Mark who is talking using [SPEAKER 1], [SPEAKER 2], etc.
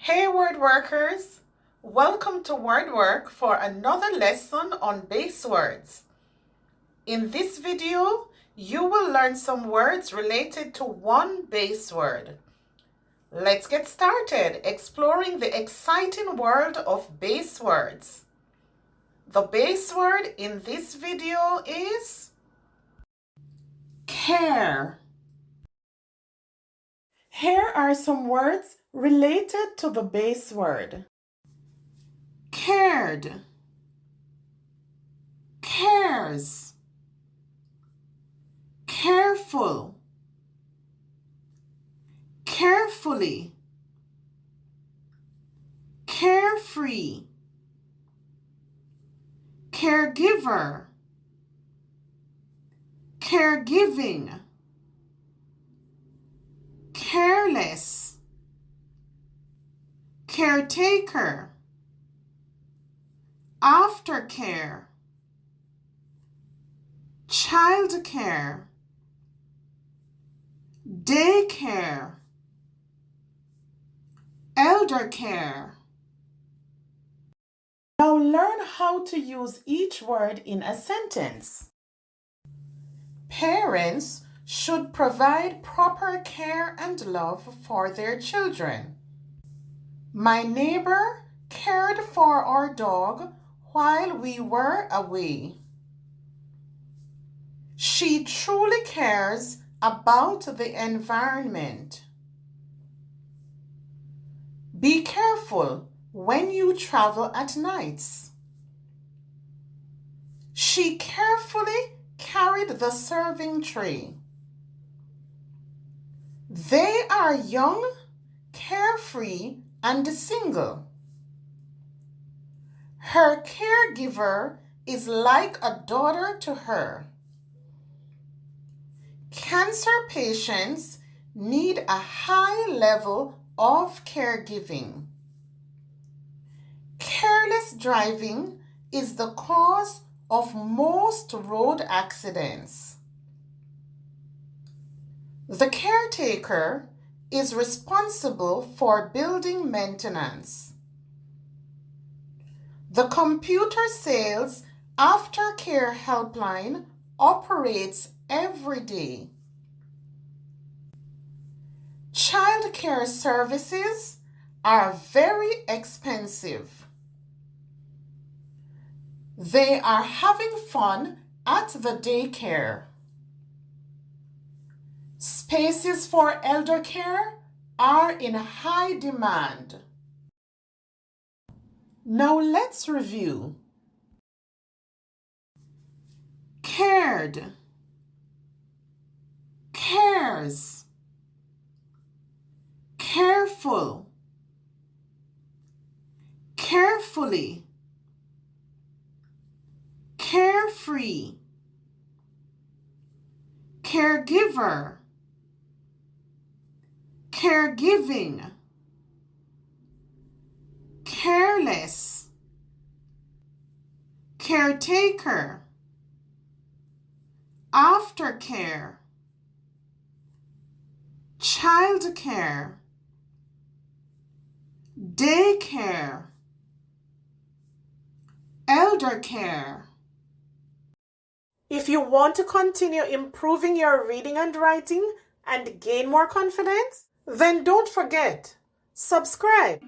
[SPEAKER 1] Hey word workers, welcome to Word Work for another lesson on base words. In this video, you will learn some words related to one base word. Let's get started exploring the exciting world of base words. The base word in this video is care. Here are some words related to the base word. Cared, cares, careful, carefully, carefree, caregiver, caregiving, careless, caretaker, aftercare, childcare, daycare, elder care. Now learn how to use each word in a sentence. Parents should provide proper care and love for their children. My neighbor cared for our dog while we were away. She truly cares about the environment. Be careful when you travel at nights. She carefully carried the serving tray. They are young, carefree, and single. Her caregiver is like a daughter to her. Cancer patients need a high level of caregiving. Careless driving is the cause of most road accidents. The caretaker is responsible for building maintenance. The computer sales aftercare helpline operates every day. Child care services are very expensive. They are having fun at the daycare. Spaces for elder care are in high demand. Now let's review. Cared, cares, careful, carefully, carefree, caregiver, caregiving, careless, caretaker, aftercare, childcare, daycare, elder care. If you want to continue improving your reading and writing and gain more confidence, then don't forget, subscribe.